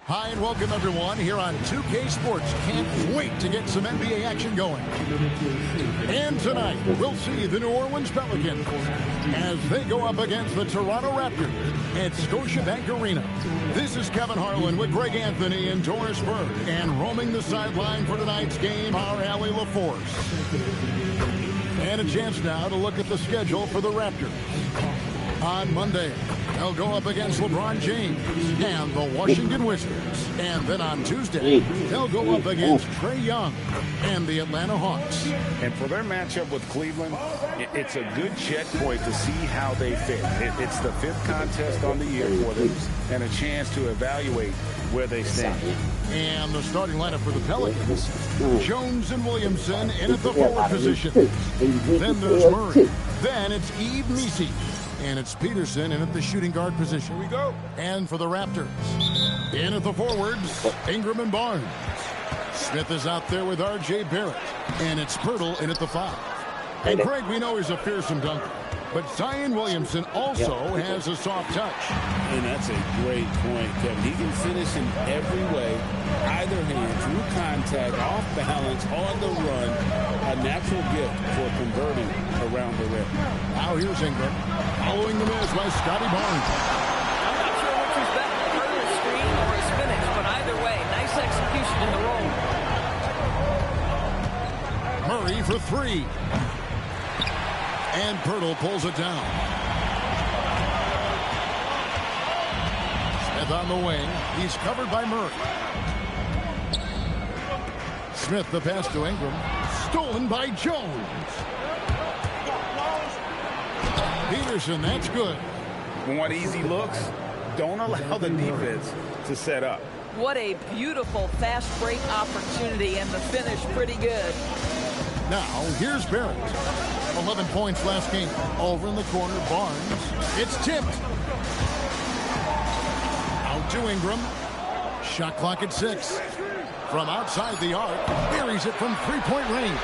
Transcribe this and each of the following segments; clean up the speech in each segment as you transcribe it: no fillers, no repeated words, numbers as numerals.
Hi and welcome everyone here on 2K Sports. Can't wait to get some NBA action going. And tonight we'll see the New Orleans Pelicans as they go up against the Toronto Raptors at Scotiabank Arena. This is Kevin Harlan with Greg Anthony and Doris Berg, and roaming the sideline for tonight's game, our Allie LaForce. And a chance now to look at the schedule for the Raptors. On Monday, they'll go up against LeBron James and the Washington Wizards. And then on Tuesday, they'll go up against Trae Young and the Atlanta Hawks. And for their matchup with Cleveland, it's a good checkpoint to see how they fit. It's the fifth contest on the year for them and a chance to evaluate where they stand. And the starting lineup for the Pelicans, Jones and Williamson in at the forward position. Then there's Murray. Then it's Yves Missi. And it's Peterson in at the shooting guard position. Here we go. And for the Raptors, in at the forwards, Ingram and Barnes. Smith is out there with R.J. Barrett. And it's Pirtle in at the 5. And Craig, we know he's a fearsome dunker, but Zion Williamson also has a soft touch. And that's a great point, Kevin. He can finish in every way, either hand, through contact, off balance, on the run. A natural gift for converting around the rim. Now here's Ingram, following the miss by Scotty Barnes. I'm not sure which was better, Pirtle's screen or his finish, but either way, nice execution in the roll. Murray for 3. And Pirtle pulls it down. Smith on the wing. He's covered by Murray. Smith the pass to Ingram. Stolen by Jones. Peterson, that's good. Want easy looks? Don't allow the defense to set up. What a beautiful fast break opportunity, and the finish pretty good. Now, here's Barrett. 11 points last game. Over in the corner, Barnes. It's tipped. Out to Ingram. Shot clock at 6. From outside the arc, buries it from three-point range.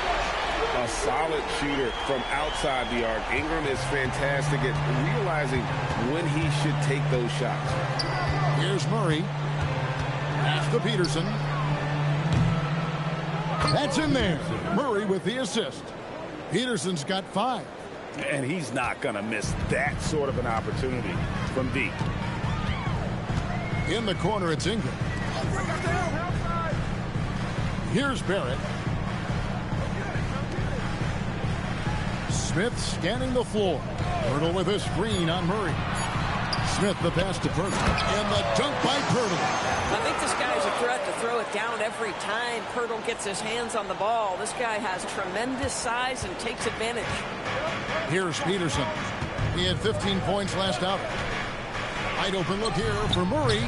A solid shooter from outside the arc. Ingram is fantastic at realizing when he should take those shots. Here's Murray. Pass to Peterson. That's in there. Murray with the assist. Peterson's got 5. And he's not going to miss that sort of an opportunity from deep. In the corner, it's Ingram. Here's Barrett. Smith scanning the floor. Pirtle with a screen on Murray. Smith the pass to Pirtle. And the dunk by Pirtle. I think this guy's a threat to throw it down every time Pirtle gets his hands on the ball. This guy has tremendous size and takes advantage. Here's Peterson. He had 15 points last out. Wide open look here for Murray.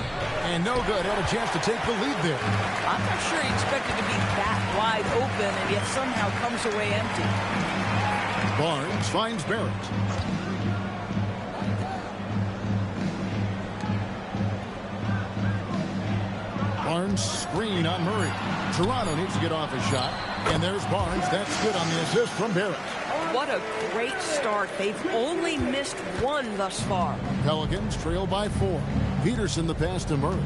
And no good. Had a chance to take the lead there. I'm not sure he expected to be that wide open and yet somehow comes away empty. Barnes finds Barrett. Barnes screen on Murray. Toronto needs to get off his shot. And there's Barnes. That's good on the assist from Barrett. What a great start. They've only missed 1 thus far. Pelicans trail by 4. Peterson the pass to Murray.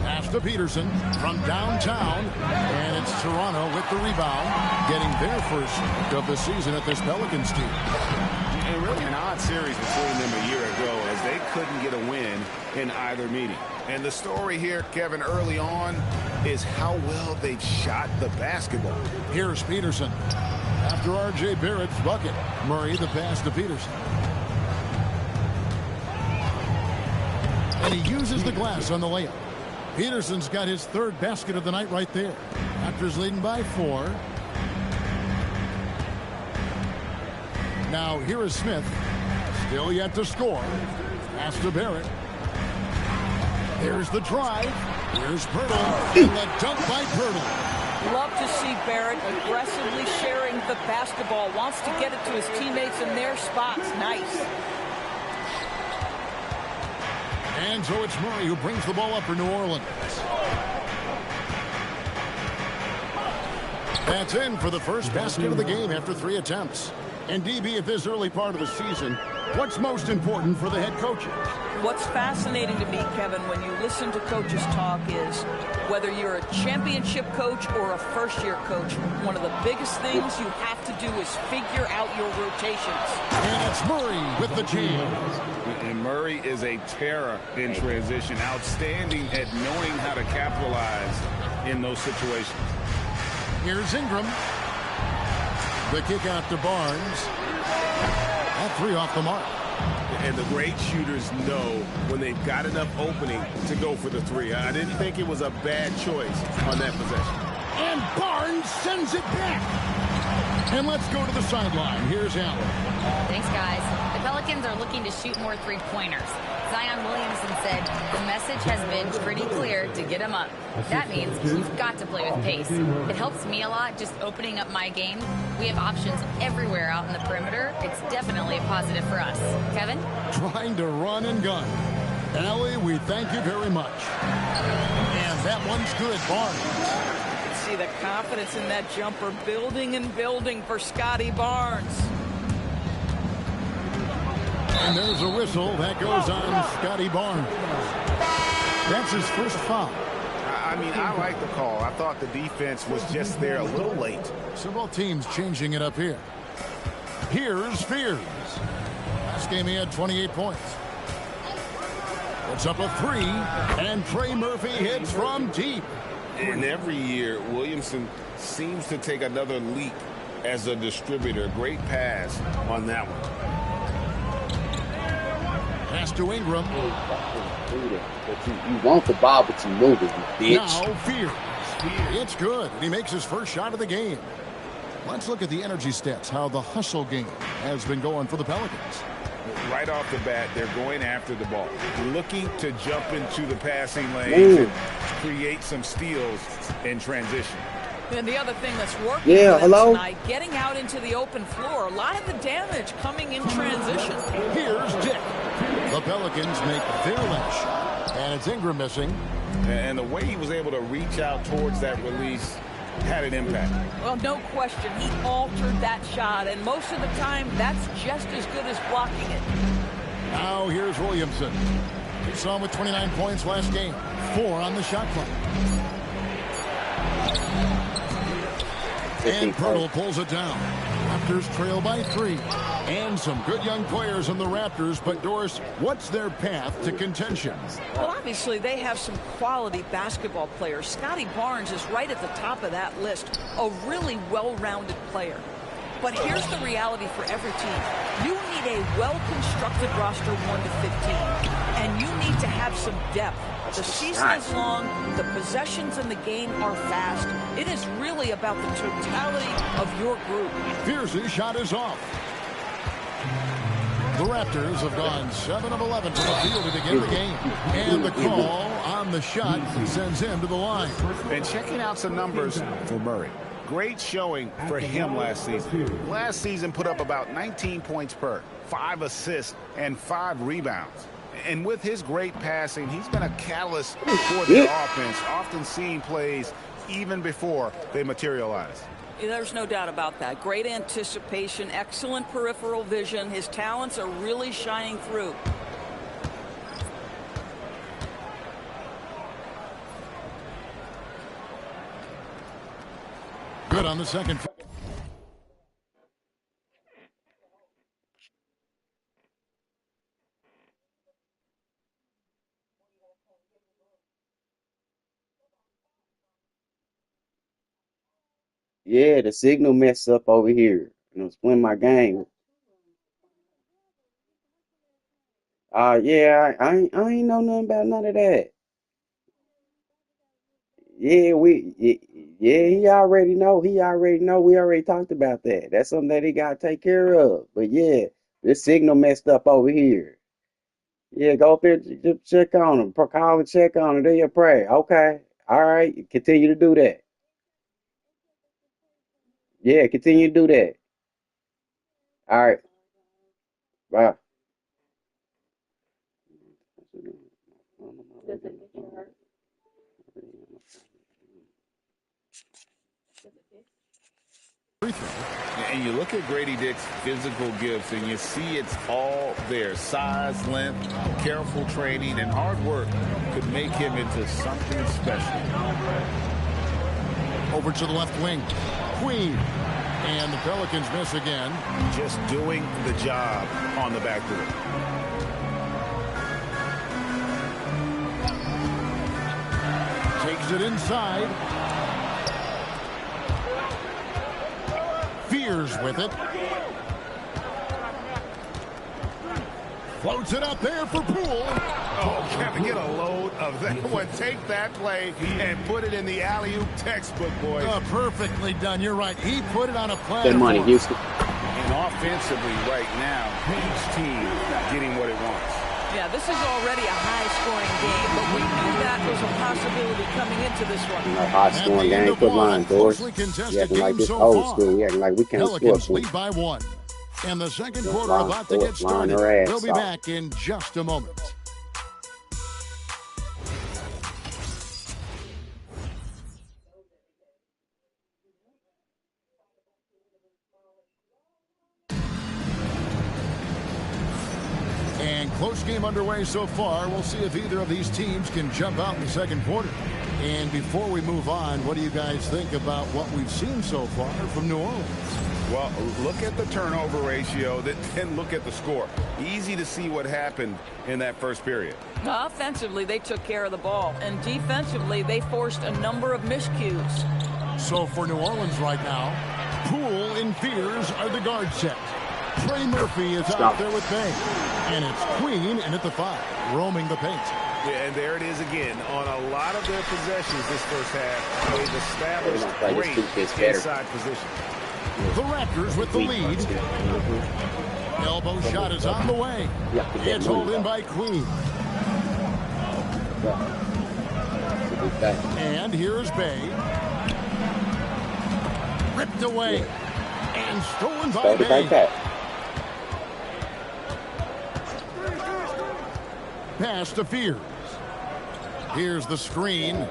Pass to Peterson from downtown. And it's Toronto with the rebound, getting their first of the season at this Pelicans team. And really an odd series between them a year ago as they couldn't get a win in either meeting. And the story here, Kevin, early on is how well they've shot the basketball. Here's Peterson. After R.J. Barrett's bucket, Murray the pass to Peterson. And he uses the glass on the layup. Peterson's got his 3rd basket of the night right there. Raptors leading by 4. Now here is Smith. Still yet to score. Pass to Barrett. There's the drive. Here's Pirtle. And the dunk by Pirtle. Love to see Barrett aggressively sharing the basketball. Wants to get it to his teammates in their spots. Nice. And so it's Murray who brings the ball up for New Orleans. That's in for the first basket of the game after 3 attempts. And DB, at this early part of the season, What's most important for the head coaches? What's fascinating to me, Kevin, when you listen to coaches talk is whether you're a championship coach or a first-year coach, one of the biggest things you have to do is figure out your rotations. And it's Murray with the jam. And Murray is a terror in transition, outstanding at knowing how to capitalize in those situations. Here's Ingram. The kick out to Barnes. That three off the mark. And the great shooters know when they've got enough opening to go for the three. I didn't think it was a bad choice on that possession. And Barnes sends it back. And let's go to the sideline. Here's Allen. Thanks, guys. The Pelicans are looking to shoot more three-pointers. Zion Williamson said the message has been pretty clear to get him up. That means you've got to play with pace. It helps me a lot just opening up my game. We have options everywhere out in the perimeter. It's definitely a positive for us. Kevin? Trying to run and gun. Allie, we thank you very much. And that one's good, Barnes. See the confidence in that jumper building and building for Scotty Barnes. And there's a whistle that goes on Scotty Barnes. That's his first foul. I mean, I like the call. I thought the defense was just there a little late. Several teams changing it up here. Here's Fears. Last game he had 28 points. Puts up a three, and Trey Murphy hits from deep. And every year, Williamson seems to take another leap as a distributor. Great pass on that one. Pass to Ingram. You want the ball, but you move it, you bitch. Now Fears. It's good, and he makes his first shot of the game. Let's look at the energy stats, how the hustle game has been going for the Pelicans. Right off the bat, they're going after the ball, looking to jump into the passing lanes and create some steals in transition. And the other thing that's working for them tonight, getting out into the open floor. A lot of the damage coming in transition. Here's Dick. The Pelicans make their last shot, and it's Ingram missing. And the way he was able to reach out towards that release had an impact. Well, no question. He altered that shot, and most of the time, that's just as good as blocking it. Now here's Williamson. We saw him with 29 points last game. 4 on the shot clock. And Pirtle pulls it down. Raptors trail by 3. And some good young players in the Raptors, but Doris, what's their path to contention? Well, obviously, they have some quality basketball players. Scotty Barnes is right at the top of that list. A really well-rounded player. But here's the reality for every team. You need a well-constructed roster 1 to 15. And you need to have some depth. The season is long. The possessions in the game are fast. It is really about the totality of your group. Fierce's shot is off. The Raptors have gone 7 of 11 from the field to begin the game. And the call on the shot sends him to the line. And checking out some numbers for Murray. Great showing for him last season. Last season put up about 19 points per, 5 assists, and 5 rebounds. And with his great passing, he's been a catalyst for the offense, often seeing plays even before they materialize. There's no doubt about that. Great anticipation, excellent peripheral vision. His talents are really shining through. Good on the second. Yeah, the signal messed up over here. And I was playing my game. Yeah, I ain't know nothing about none of that. Yeah, he already know. He already know. We already talked about that. That's something that he got to take care of. But yeah, this signal messed up over here. Yeah, go up there, just check on him. Call and check on him. Do your prayer. Okay. All right. Continue to do that. Yeah, continue to do that. All right. Bye. And you look at Grady Dick's physical gifts, and you see it's all there. Size, length, careful training, and hard work could make him into something special. Over to the left wing. Queen. And the Pelicans miss again. Just doing the job on the backboard. Takes it inside. Fears with it. Floats it up there for Poole. Oh, Kevin, get a load of that one. Take that play and put it in the alley-oop textbook, boys. Perfectly done. You're right. He put it on a platter. Good money, Houston. And offensively right now, each team getting what it wants. Yeah, this is already a high-scoring game, but we knew that was a possibility coming into this one. High-scoring game, put line, Doris. We acting like this old school. We acting like we can't score. Pelicans lead by 1. And the second quarter about to get started. We'll be back in just a moment. And close game underway so far. We'll see if either of these teams can jump out in the second quarter. And before we move on, what do you guys think about what we've seen so far from New Orleans? Well, look at the turnover ratio, then look at the score. Easy to see what happened in that first period. Offensively, they took care of the ball, and defensively, they forced a number of miscues. So for New Orleans right now, Poole and Fears are the guard set. Trey Murphy is out there with Bay. And it's Queen in at the 5, roaming the paint. Yeah, and there it is again. On a lot of their possessions this first half, they've established great inside position. The Raptors with the lead. Elbow shot is on the way. It's hauled in by Queen. And here's Bay. Ripped away. And stolen by Bay. Pass to Fears. Here's the screen.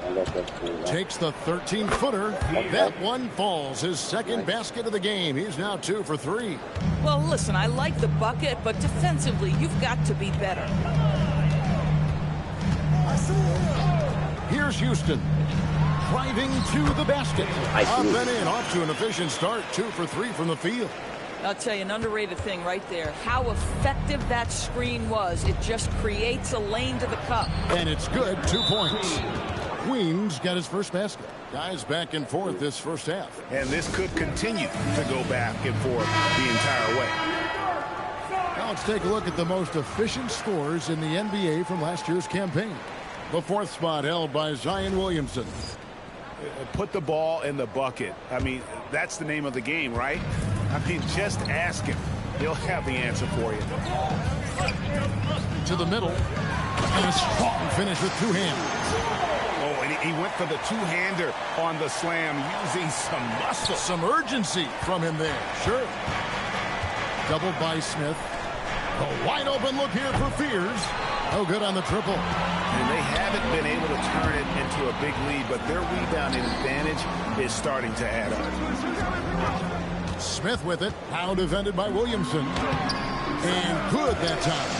Takes the 13-footer. That one falls. His second basket of the game. He's now 2 for 3. Well, listen, I like the bucket, but defensively, you've got to be better. Here's Houston. Driving to the basket. Up and in. Off to an efficient start. 2 for 3 from the field. I'll tell you, an underrated thing right there. How effective that screen was. It just creates a lane to the cup. And it's good. 2 points. Queens got his first basket. Guys back and forth this first half. And this could continue to go back and forth the entire way. Now let's take a look at the most efficient scores in the NBA from last year's campaign. The 4th spot held by Zion Williamson. Put the ball in the bucket. I mean, that's the name of the game, right? I mean, just ask him. He'll have the answer for you. To the middle. And a strong finish with 2 hands. Oh, and he went for the 2-hander on the slam using some muscle. Some urgency from him there. Sure. Doubled by Smith. A wide open look here for Fears. No good on the triple. And they haven't been able to turn it into a big lead, but their rebounding advantage is starting to add up. Smith with it. Now defended by Williamson. And good that time.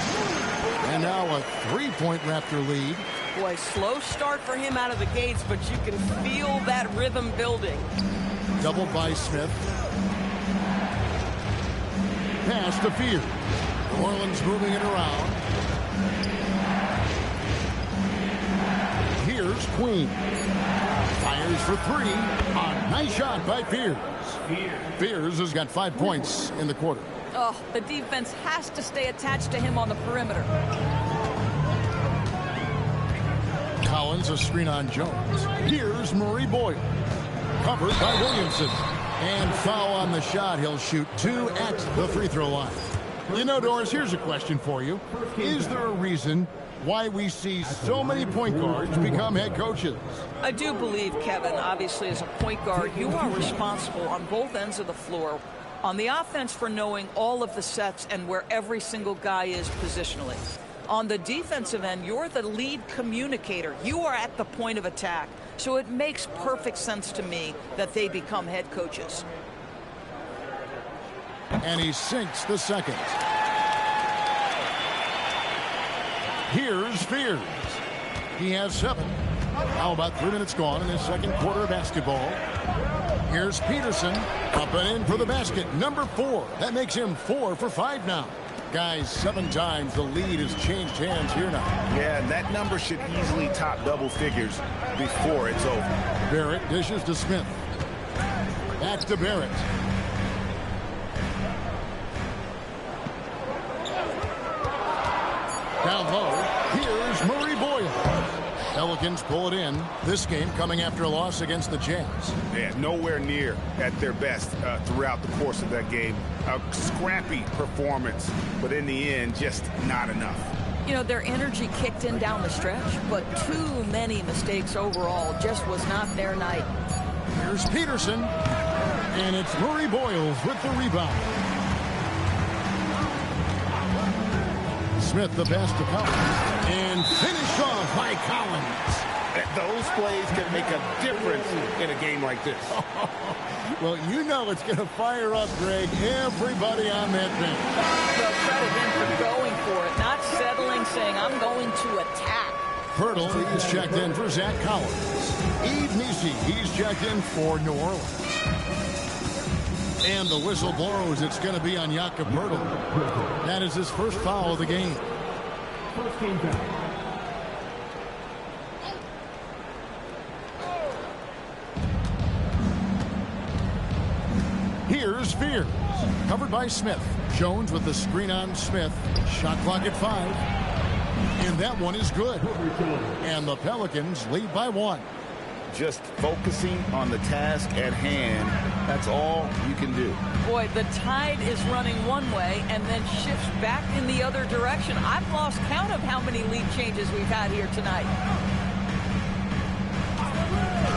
And now a 3-point Raptor lead. Boy, slow start for him out of the gates, but you can feel that rhythm building. Doubled by Smith. Pass to Fears. New Orleans moving it around. Here's Queen. Fires for 3. A nice shot by Fears. Fears has got 5 points in the quarter. Oh, the defense has to stay attached to him on the perimeter. Collins, a screen on Jones. Here's Murray Boyle. Covered by Williamson. And foul on the shot. He'll shoot 2 at the free throw line. You know, Doris, here's a question for you. Is there a reason why we see so many point guards become head coaches? I do believe, Kevin, obviously as a point guard, you are responsible on both ends of the floor. On the offense for knowing all of the sets and where every single guy is positionally. On the defensive end, you're the lead communicator. You are at the point of attack. So it makes perfect sense to me that they become head coaches. And he sinks the second. Here's Fears. He has 7. Now about 3 minutes gone in his second quarter of basketball. Here's Peterson. Up and in for the basket. Number 4. That makes him 4 for 5 now. Guys, 7 times the lead has changed hands here now. Yeah, and that number should easily top double figures before it's over. Barrett dishes to Smith. Back to Barrett. Down low, here's Murray Boyle. Pelicans pull it in. This game coming after a loss against the Jazz. Yeah, nowhere near at their best throughout the course of that game. A scrappy performance, but in the end, just not enough. You know, their energy kicked in down the stretch, but too many mistakes overall. Just was not their night. Here's Peterson, and it's Murray Boyles with the rebound. Smith the pass to Collins, and finished off by Collins. Those plays can make a difference in a game like this. Well, you know it's going to fire up, Greg, everybody on that bench. Well, credit him for going for it, not settling, saying, I'm going to attack. Hurdle, he's checked in for Zach Collins. Eve Nisi, he's checked in for New Orleans. And the whistle blows. It's going to be on Jakob Hurdle. That is his first foul of the game. First game foul. Here's Fears. Covered by Smith. Jones with the screen on Smith. Shot clock at 5. And that one is good. And the Pelicans lead by 1. Just focusing on the task at hand, that's all you can do. Boy, the tide is running one way and then shifts back in the other direction. I've lost count of how many lead changes we've had here tonight.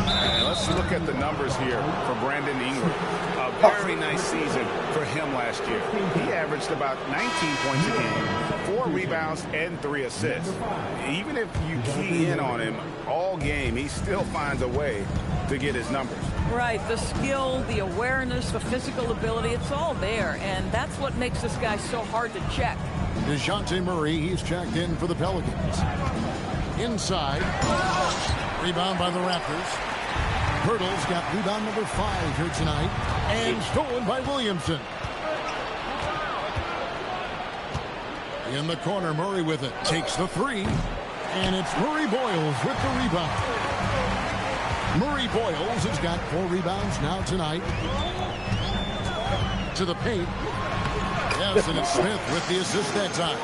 And let's look at the numbers here for Brandon Ingram. A very nice season for him last year. He averaged about 19 points a game, 4 rebounds, and 3 assists. Even if you key in on him all game, he still finds a way to get his numbers. Right, the skill, the awareness, the physical ability, it's all there. And that's what makes this guy so hard to check. DeJounte Murray, he's checked in for the Pelicans. Inside. Rebound by the Raptors. Hurdle's got rebound number 5 here tonight. And stolen by Williamson. In the corner, Murray with it. Takes the 3. And it's Murray Boyles with the rebound. Murray Boyles has got 4 rebounds now tonight. To the paint. Yes, and it's Smith with the assist that time.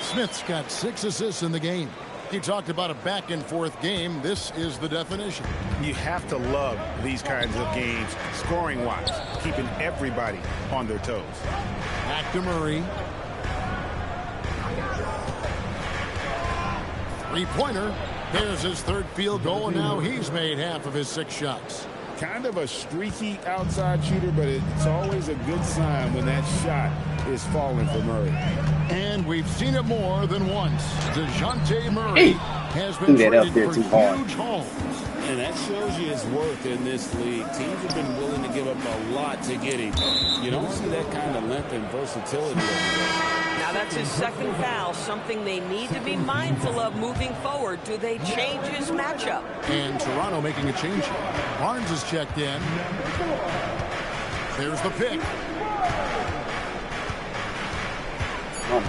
Smith's got 6 assists in the game. You talked about a back-and-forth game. This is the definition. You have to love these kinds of games, scoring-wise, keeping everybody on their toes. Back to Murray. 3-pointer. There's his 3rd field goal, and now he's made half of his 6 shots. Kind of a streaky outside shooter, but it's always a good sign when that shot is falling for Murray. And we've seen it more than once. DeJounte Murray has been traded for huge hauls. And that shows you his worth in this league. Teams have been willing to give up a lot to get him. You don't see that kind of length and versatility over there. Now that's his 2nd foul, something they need to be mindful of moving forward. Do they change his matchup? And Toronto making a change. Barnes is checked in. There's the pick.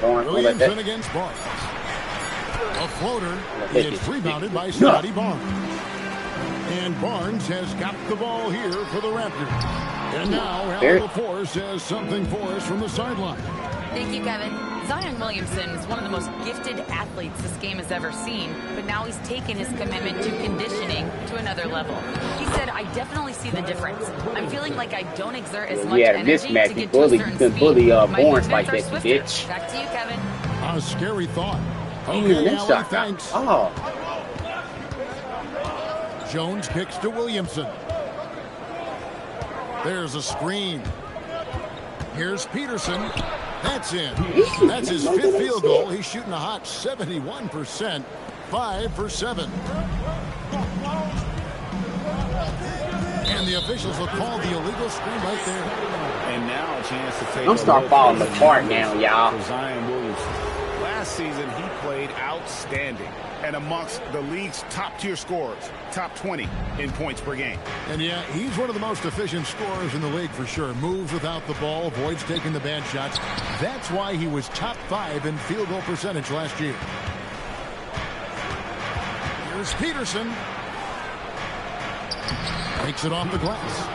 Williamson against Barnes. A floater. It's rebounded by Scotty Barnes. And Barnes has got the ball here for the Raptors. And now Al LaForce has something for us from the sideline. Thank you, Kevin. Zion Williamson is one of the most gifted athletes this game has ever seen, but now he's taken his commitment to conditioning to another level. He said, I definitely see the difference. I'm feeling like I don't exert as much energy to get to a certain speed. Barnes like that, bitch. Back to you, Kevin. A scary thought. Okay, Allie, thanks. Oh. Jones kicks to Williamson. There's a screen. Here's Peterson. That's in. That's his 5th field goal. He's shooting a hot 71%. 5 for 7. And the officials will call the illegal screen right there. And now a chance to take Don't start falling apart now, y'all. for Zion Williamson. Last season, he played outstanding and amongst the league's top-tier scorers, top 20 in points per game. And yeah, he's one of the most efficient scorers in the league for sure. Moves without the ball, avoids taking the bad shots. That's why he was top 5 in field goal percentage last year. Here's Peterson. Takes it off the glass.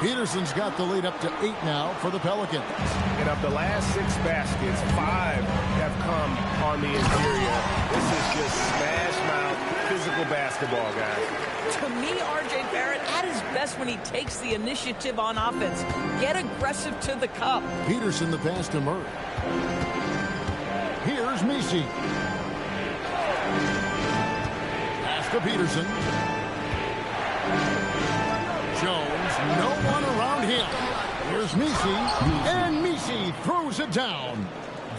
Peterson's got the lead up to 8 now for the Pelicans. And of the last 6 baskets, 5 have come on the interior. This is just smash mouth physical basketball, guys. To me, R.J. Barrett at his best when he takes the initiative on offense. Get aggressive to the cup. Peterson the pass to Murray. Here's Messi. Pass to Peterson. Jones, no one around him. Here's Messi, and Messi throws it down.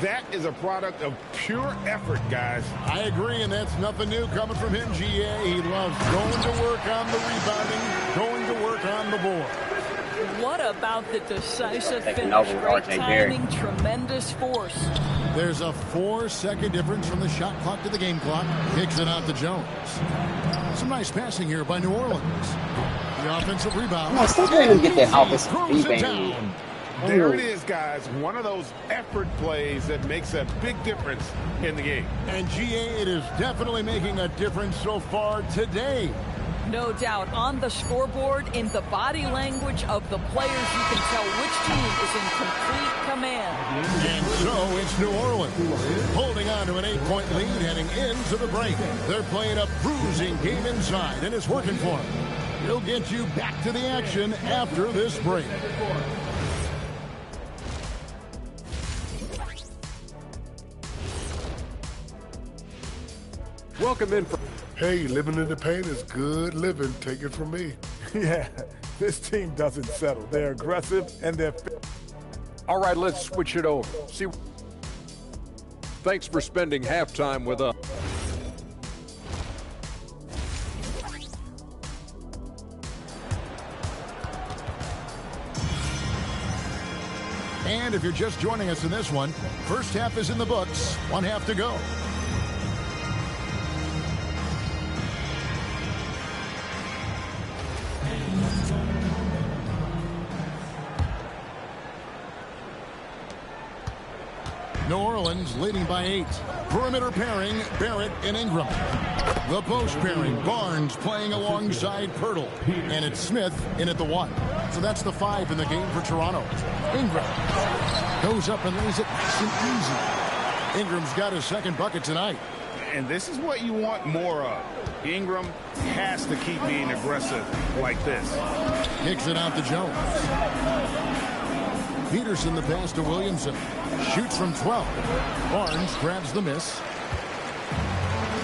That is a product of pure effort, guys. I agree, and that's nothing new coming from him, GA. He loves going to work on the rebounding, going to work on the board. What about the decisive Taking finish? over Great R.J. Barrett. timing, tremendous force. There's a 4-second difference from the shot clock to the game clock. Kicks it out to Jones. Some nice passing here by New Orleans. The offensive rebound. No, stop letting him get that offensive Throws it rebound. down. There it is, guys. One of those effort plays that makes a big difference in the game. And GA, it is definitely making a difference so far today. No doubt. On the scoreboard, in the body language of the players, you can tell which team is in complete command. And so it's New Orleans holding on to an 8-point lead heading into the break. They're playing a bruising game inside, and it's working for them. We'll get you back to the action after this break. Welcome in. Hey, living in the paint is good living. Take it from me. Yeah, this team doesn't settle. They're aggressive and they're... All right, let's switch it over. See. Thanks for spending halftime with us. And if you're just joining us in this one, first half is in the books. 1 half to go. New Orleans leading by 8. Perimeter pairing, Barrett and Ingram. The post pairing, Barnes playing alongside Pirtle. And it's Smith in at the 1. So that's the 5 in the game for Toronto. Ingram goes up and lays it nice and easy. Ingram's got his second bucket tonight. And this is what you want more of. Ingram has to keep being aggressive like this. Kicks it out to Jones. Peterson the pass to Williamson. Shoots from 12. Barnes grabs the miss.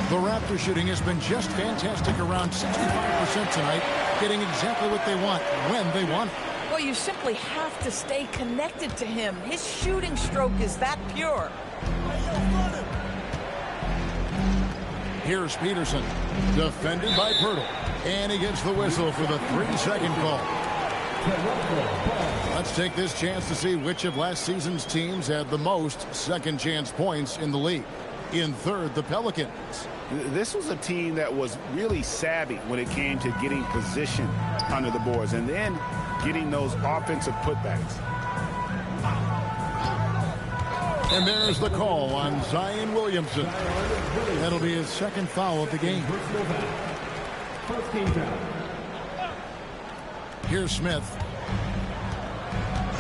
The Raptor shooting has been just fantastic, around 65% tonight, getting exactly what they want when they want it. Well, you simply have to stay connected to him. His shooting stroke is that pure. Here's Peterson, defended by Pirtle. And he gets the whistle for the 3-second call. Let's take this chance to see which of last season's teams had the most second chance points in the league. In third, the Pelicans. This was a team that was really savvy when it came to getting position under the boards and then getting those offensive putbacks. And there's the call on Zion Williamson. That'll be his second foul of the game. First team foul. Here's Smith.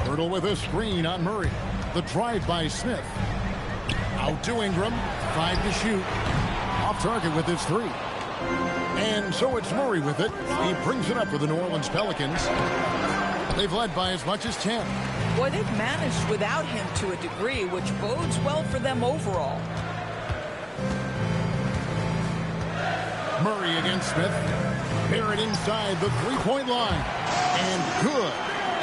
Pirtle with a screen on Murray. The drive by Smith. Out to Ingram. 5 to shoot. Off target with his 3. And so it's Murray with it. He brings it up for the New Orleans Pelicans. They've led by as much as 10. Boy, they've managed without him to a degree, which bodes well for them overall. Murray against Smith. Barrett inside the three-point line. And good,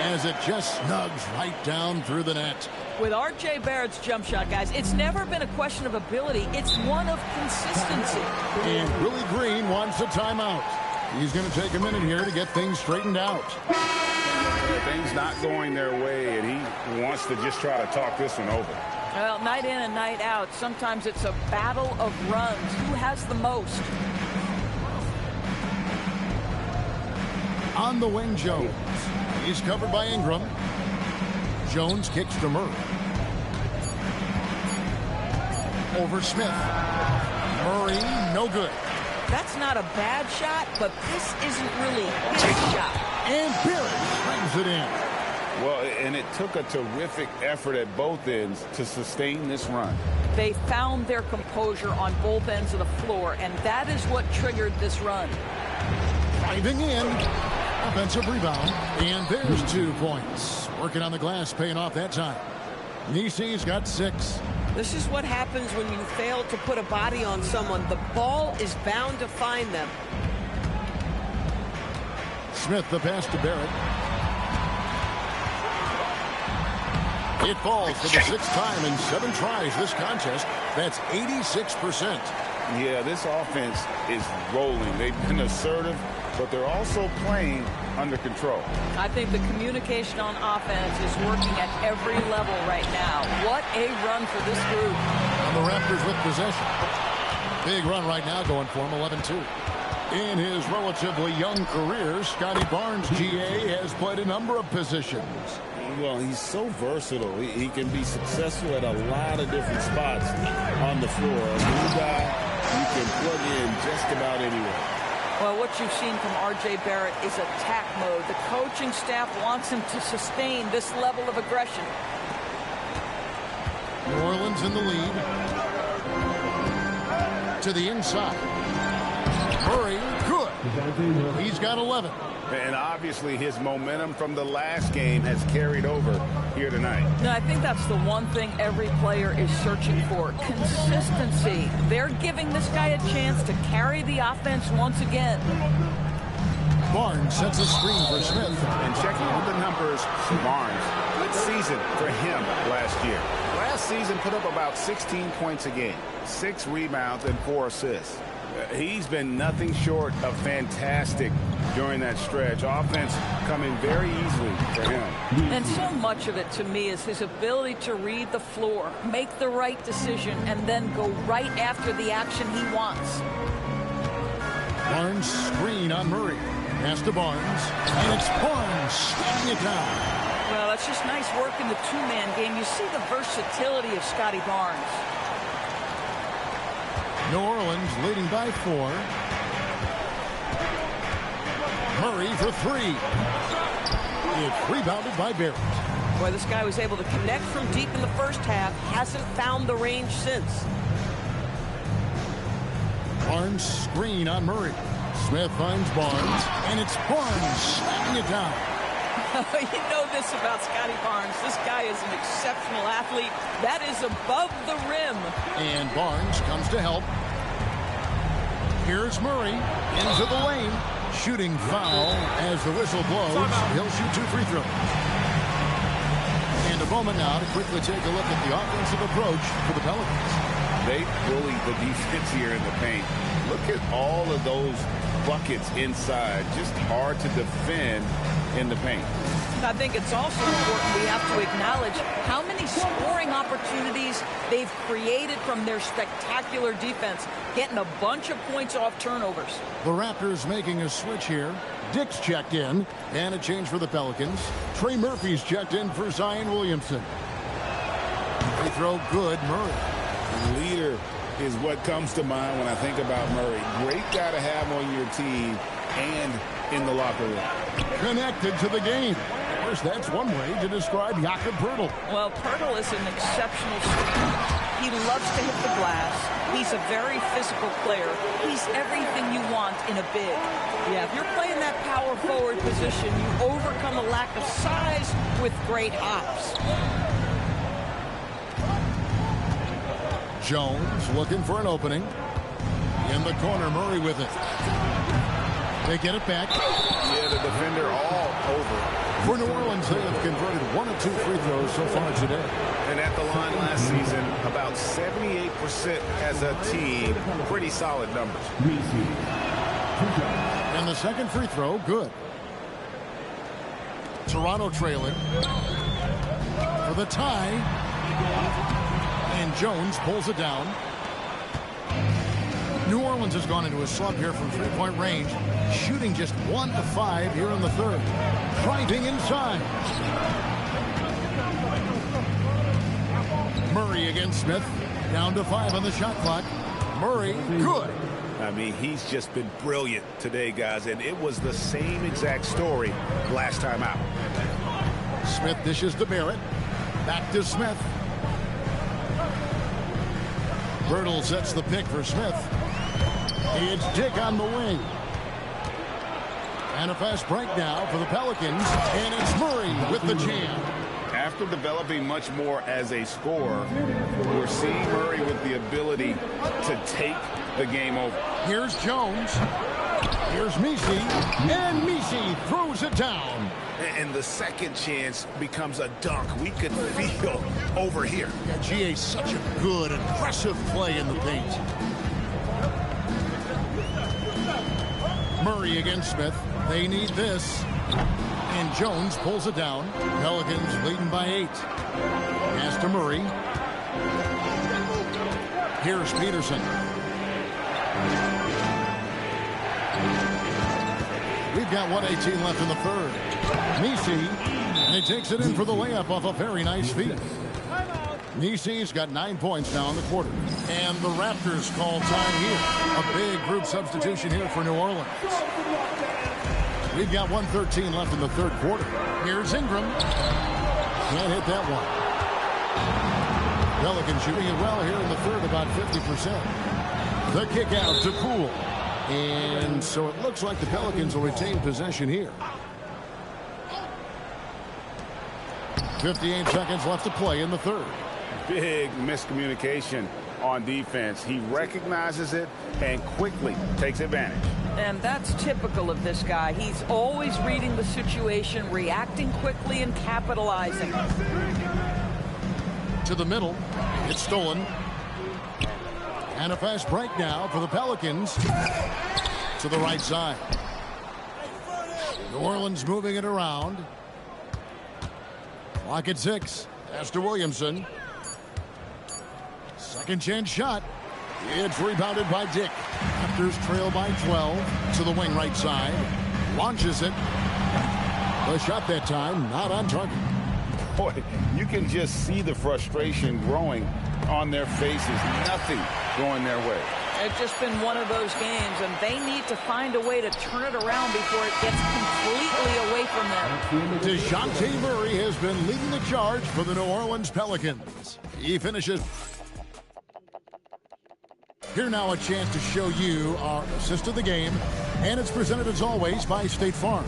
as it just snugs right down through the net. With R.J. Barrett's jump shot, guys, it's never been a question of ability. It's one of consistency. And Willie Green wants a timeout. He's going to take a minute here to get things straightened out. Things not going their way, and he wants to just try to talk this one over. Well, night in and night out, sometimes it's a battle of runs. Who has the most? On the wing, Jones. He's covered by Ingram. Jones kicks to Murray. Over Smith. Murray, no good. That's not a bad shot, but this isn't really his shot. And Barrett brings it in. Well, and it took a terrific effort at both ends to sustain this run. They found their composure on both ends of the floor, and that is what triggered this run. Driving in. Offensive rebound. And there's 2 points. Working on the glass, paying off that time. Nisi's got 6. This is what happens when you fail to put a body on someone. The ball is bound to find them. Smith, the pass to Barrett. It falls for the 6th time in 7 tries this contest. That's 86%. Yeah, this offense is rolling. They've been assertive, but they're also playing under control. I think the communication on offense is working at every level right now. What a run for this group. And the Raptors with possession. Big run right now going for him, 11-2. In his relatively young career, Scotty Barnes, GA, has played a number of positions. Well, he's so versatile. He can be successful at a lot of different spots on the floor. A new guy you can plug in just about anywhere. Well, what you've seen from R.J. Barrett is attack mode. The coaching staff wants him to sustain this level of aggression. New Orleans in the lead. To the inside. Murray, good. He's got 11. And obviously his momentum from the last game has carried over here tonight. No, I think that's the one thing every player is searching for. Consistency. They're giving this guy a chance to carry the offense once again. Barnes sets a screen for Smith. And checking out the numbers for Barnes. Good season for him last year. Last season put up about 16 points a game, 6 rebounds and 4 assists. He's been nothing short of fantastic during that stretch. Offense coming very easily for him. And so much of it to me is his ability to read the floor, make the right decision, and then go right after the action he wants. Barnes screen on Murray. Pass to Barnes. And it's Barnes slamming it down. Well, that's just nice work in the two-man game. You see the versatility of Scotty Barnes. New Orleans leading by 4. Murray for 3. It's rebounded by Barrett. Boy, this guy was able to connect from deep in the first half. Hasn't found the range since. Barnes screen on Murray. Smith finds Barnes, and it's Barnes slamming it down. You know this about Scotty Barnes. This guy is an exceptional athlete. That is above the rim. And Barnes comes to help. Here's Murray into the lane. Shooting foul as the whistle blows. He'll shoot 2 free throws. And a moment now to quickly take a look at the offensive approach for the Pelicans. They bullied the defense here in the paint. Look at all of those buckets inside. Just hard to defend in the paint. I think it's also important we have to acknowledge how many scoring opportunities they've created from their spectacular defense, getting a bunch of points off turnovers. The Raptors making a switch here. Dick's checked in, and a change for the Pelicans. Trey Murphy's checked in for Zion Williamson. Free throw good, Murray. Leader is what comes to mind when I think about Murray. Great guy to have on your team and in the locker room. Connected to the game. Of course, that's one way to describe Jakob Poeltl. Well, Poeltl is an exceptional shooter. He loves to hit the glass. He's a very physical player. He's everything you want in a big. Yeah, if you're playing that power forward position, you overcome a lack of size with great hops. Jones looking for an opening. In the corner, Murray with it. They get it back. Yeah, the defender all over. For New Orleans, they have converted 1 of 2 free throws so far today. And at the line last season, about 78% as a team. Pretty solid numbers. And the second free throw, good. Toronto trailing for the tie. And Jones pulls it down. New Orleans has gone into a slump here from three-point range, shooting just 1 of 5 here in the third. Driving inside. Murray against Smith. Down to 5 on the shot clock. Murray, good. I mean, he's just been brilliant today, guys, and it was the same exact story last time out. Smith dishes to Barrett. Back to Smith. Bertle sets the pick for Smith. It's Dick on the wing. And a fast break now for the Pelicans, and it's Murray with the jam. After developing much more as a scorer, we're seeing Murray with the ability to take the game over. Here's Jones. Here's Messi. And Messi throws it down. And the second chance becomes a dunk. We could feel over here. Yeah, GA's such a good, aggressive play in the paint. Murray against Smith. They need this. And Jones pulls it down. Pelicans leading by 8. Pass to Murray. Here's Peterson. We've got 1:18 left in the third. Messi, and he takes it in for the layup off a very nice feed. Messi's got 9 points now in the quarter. And the Raptors call time here. A big group substitution here for New Orleans. We've got 1:13 left in the third quarter. Here's Ingram. Can't hit that one. Pelicans shooting it well here in the third, about 50%. The kick out to Poole. And so it looks like the Pelicans will retain possession here. 58 seconds left to play in the third. Big miscommunication on defense. He recognizes it and quickly takes advantage. And that's typical of this guy. He's always reading the situation, reacting quickly, and capitalizing. To the middle. It's stolen. And a fast break now for the Pelicans. To the right side. New Orleans moving it around. Clock at 6. Pass to Williamson. Second chance shot. It's rebounded by Dick. Raptors trail by 12 to the wing right side. Launches it. The shot that time not on target. Boy, you can just see the frustration growing on their faces. Nothing going their way. It's just been one of those games, and they need to find a way to turn it around before it gets completely away from them. DeJounte Murray has been leading the charge for the New Orleans Pelicans. He finishes. Here now a chance to show you our assist of the game, and it's presented as always by State Farm.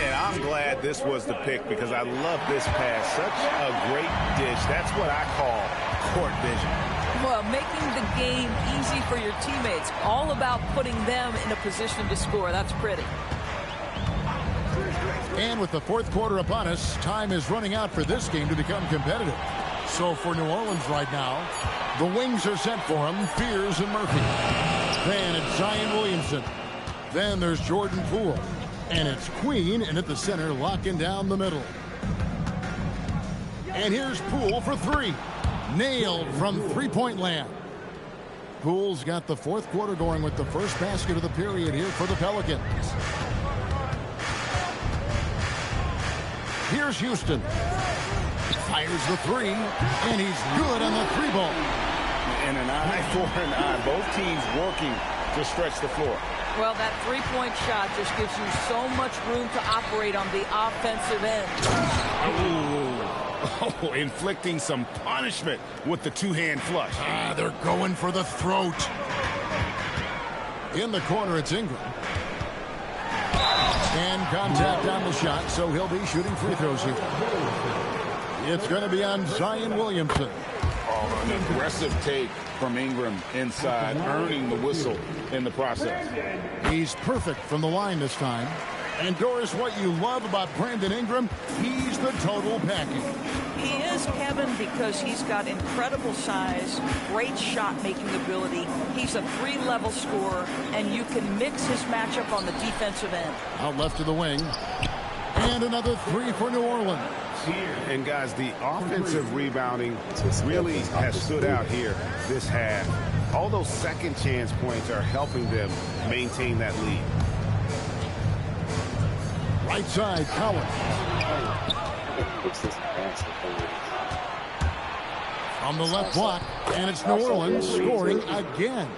And I'm glad this was the pick because I love this pass. Such a great dish. That's what I call court vision. Well, making the game easy for your teammates. All about putting them in a position to score. That's pretty. And with the fourth quarter upon us, time is running out for this game to become competitive. So for New Orleans right now, the wings are set for them, Fears and Murphy. Then it's Zion Williamson. Then there's Jordan Poole. And it's Queen, and at the center, locking down the middle. And here's Poole for 3. Nailed from three-point land. Poole's got the fourth quarter going with the first basket of the period here for the Pelicans. Here's Houston. Fires the 3, and he's good on the 3-ball. And an eye for an eye. Both teams working to stretch the floor. Well, that three-point shot just gives you so much room to operate on the offensive end. Oh, inflicting some punishment with the two-hand flush. They're going for the throat. In the corner, it's Ingram. And contact on the shot, so he'll be shooting free throws here. It's going to be on Zion Williamson. Oh, an aggressive take from Ingram inside, earning the whistle in the process. He's perfect from the line this time. And Doris, what you love about Brandon Ingram, he's the total package. He is is, Kevin, because he's got incredible size, great shot-making ability. He's a 3-level scorer, and you can mix his matchup on the defensive end. Out left to the wing. And another 3 for New Orleans. And, guys, the offensive rebounding really has stood out here this half. All those second chance points are helping them maintain that lead. Right side, Collins. From the left block, and it's New Orleans scoring again.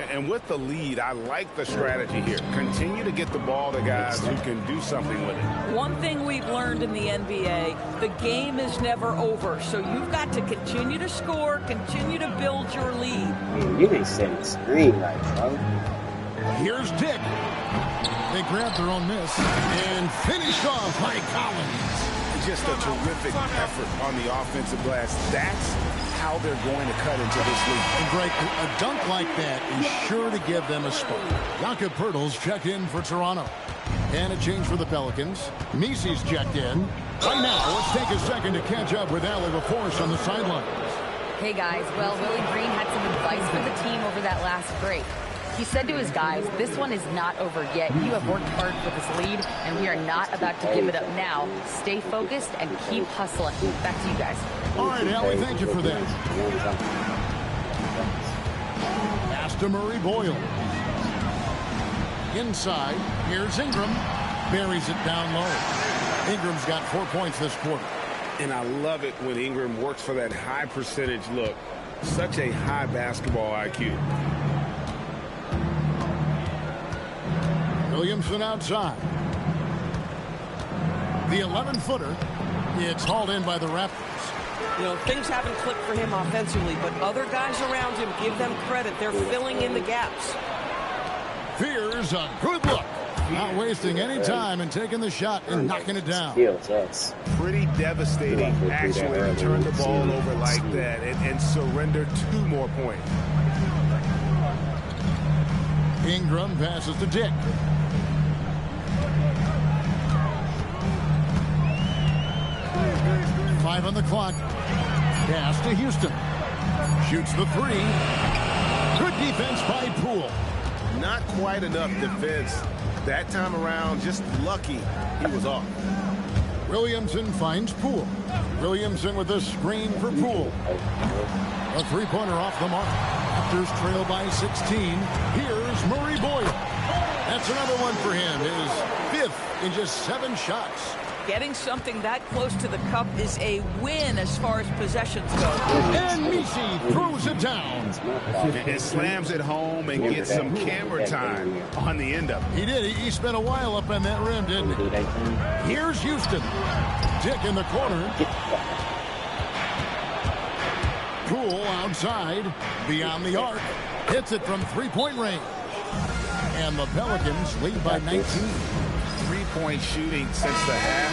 And with the lead, I like the strategy here. Continue to get the ball to guys who can do something with it. One thing we've learned in the NBA, the game is never over. So you've got to continue to score, continue to build your lead. You didn't set the screen right, bro. Here's Dick. They grabbed their own miss and finished off by Collins. Just a terrific effort on the offensive glass. That's how they're going to cut into this league. And Greg, a dunk like that is sure to give them a spark. Jakob Poeltl's checked in for Toronto. And a change for the Pelicans. Misi's checked in. Right now, let's take a second to catch up with Allie LaForce on the sidelines. Hey guys, well, Willie Green had some advice for the team over that last break. He said to his guys, this one is not over yet. You have worked hard for this lead, and we are not about to give it up now. Stay focused and keep hustling. Back to you guys. All right, Allie, thank you for that. Pass to Murray Boyle. Inside, here's Ingram. Buries it down low. Ingram's got 4 points this quarter. And I love it when Ingram works for that high percentage look. Such a high basketball IQ. Williamson outside. The 11-footer. It's hauled in by the Raptors. You know, things haven't clicked for him offensively, but other guys around him, give them credit. They're filling in the gaps. Here's a good look. Not wasting any time and taking the shot and knocking it down. Pretty devastating, actually, to turn the ball over like that and surrender 2 more points. Ingram passes to Dick. Five on the clock. Pass to Houston. Shoots the 3. Good defense by Poole. Not quite enough defense that time around. Just lucky he was off. Williamson finds Poole. Williamson with a screen for Poole. A 3-pointer off the mark. Raptors trail by 16. Here's Murray Boyle. That's another one for him. His 5th in just 7 shots. Getting something that close to the cup is a win as far as possessions go. And Misi throws it down. It slams it home and gets some camera time on the end of it. He did. He spent a while up on that rim, didn't he? Here's Houston. Dick in the corner. Poole outside. Beyond the arc. Hits it from 3-point range. And the Pelicans lead by 19. 3-point shooting since the half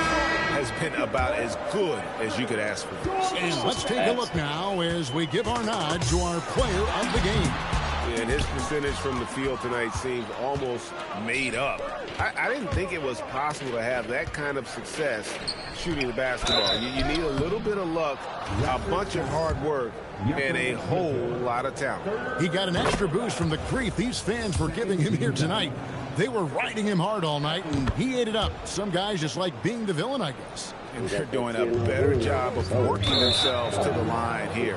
has been about as good as you could ask for. And let's take a look now as we give our nod to our player of the game. And his percentage from the field tonight seems almost made up. I didn't think it was possible to have that kind of success shooting the basketball. You need a little bit of luck, a bunch of hard work, and a whole lot of talent. He got an extra boost from the grief these fans were giving him here tonight. They were riding him hard all night, and he ate it up. Some guys just like being the villain, I guess. And they're doing a better job of working themselves to the line here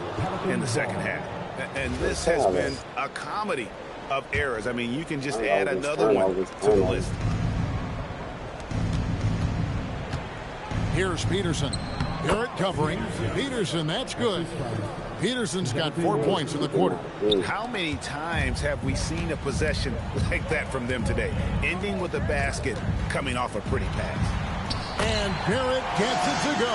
in the second half. And this has been a comedy of errors. I mean, you can just add another one to the list. Here's Peterson. Garrett covering. Peterson, that's good. Peterson's got 4 points in the quarter. How many times have we seen a possession like that from them today? Ending with a basket, coming off a pretty pass. And Barrett gets it to go.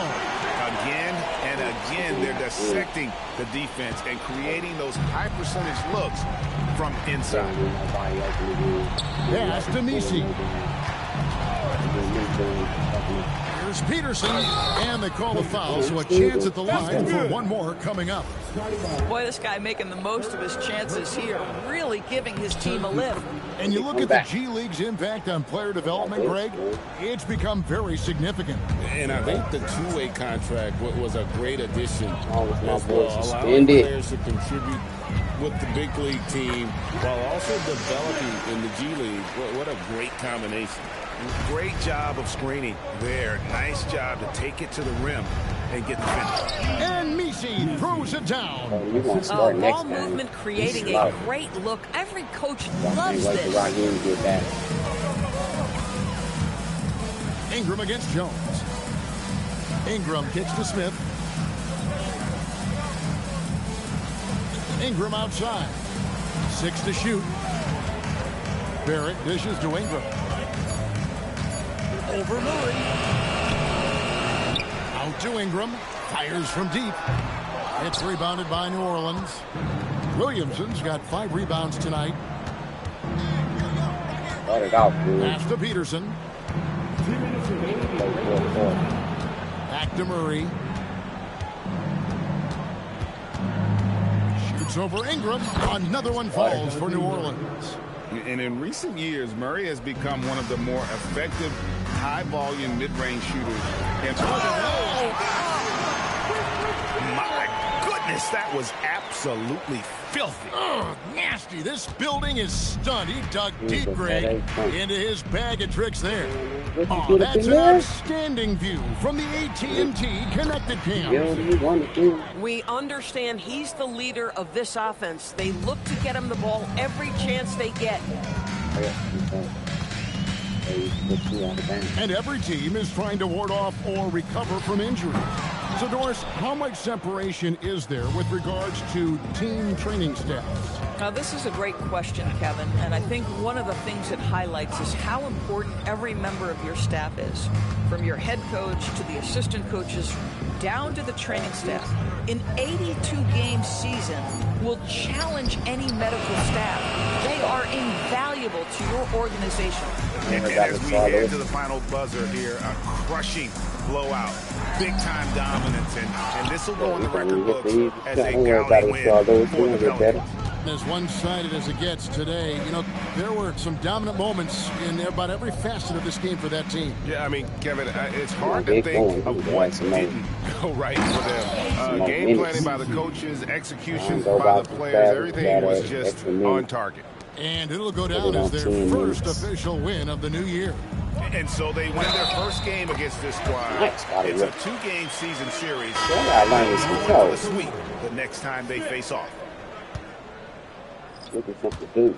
Again and again, they're dissecting the defense and creating those high percentage looks from inside. Pass to Misi. Here's Peterson, and they call a foul, so a chance at the line for one more coming up. Boy, this guy making the most of his chances here, really giving his team a lift. And you look at the G League's impact on player development, Greg, it's become very significant. And I think the two-way contract was a great addition as boy well, allowing suspended. players to contribute with the big league team while also developing in the G League. What a great combination. Great job of screening there. Nice job to take it to the rim and get the finish. And Misi throws it down. Ball movement creating a great look. Every coach loves this. Ingram against Jones. Ingram kicks to Smith. Ingram outside. 6 to shoot. Barrett dishes to Ingram. Over Murray. Out to Ingram. Fires from deep. It's rebounded by New Orleans. Williamson's got 5 rebounds tonight. Pass to Peterson. Back to Murray. Shoots over Ingram. Another one falls for New Orleans. And in recent years, Murray has become one of the more effective high-volume mid-range shooters. And my goodness, that was absolutely filthy. Oh, nasty. This building is stunned. He dug deep, Greg, into his bag of tricks there. Oh, that's an outstanding view from the AT&T Connected Cam. We understand he's the leader of this offense. They look to get him the ball every chance they get. And every team is trying to ward off or recover from injury. So, Doris, how much separation is there with regards to team training staffs? Now, this is a great question, Kevin, and I think one of the things it highlights is how important every member of your staff is, from your head coach to the assistant coaches down to the training staff. An 82-game season will challenge any medical staff. They are invaluable to your organization. And as we head to the final buzzer here, a crushing blowout, big-time dominance, and this will go on the record books as a gallant win for the Pelicans. As one-sided as it gets today, you know, there were some dominant moments in about every facet of this game for that team. Yeah, I mean, Kevin, it's hard to think of what didn't go right for them. Game planning by the coaches, execution by the players, everything was just on target. And it'll go down as their first official win of the new year. And so they win their first game against this squad. It's a 2-game season series. For the sweep the next time they face off. Looking for something to do.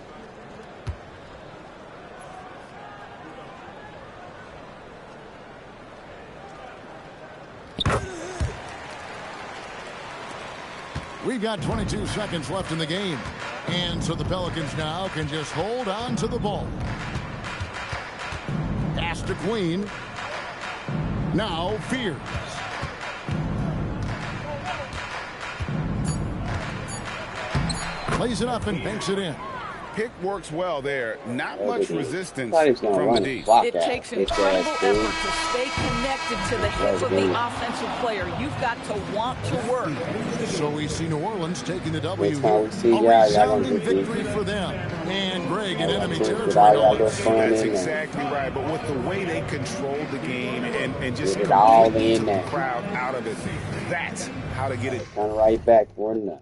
We've got 22 seconds left in the game. And so the Pelicans now can just hold on to the ball. Pass to Queen. Now Fears. Plays it up and banks it in. Pick works well there. Not much resistance from the D. It takes incredible effort to stay connected to the hip of the offensive player. You've got to want to work. So we see New Orleans taking the W here. A resounding victory for them. And Greg in enemy territory. That's exactly right. But with the way they controlled the game and just completely took the crowd out of it, that's how to get it. Right back for another.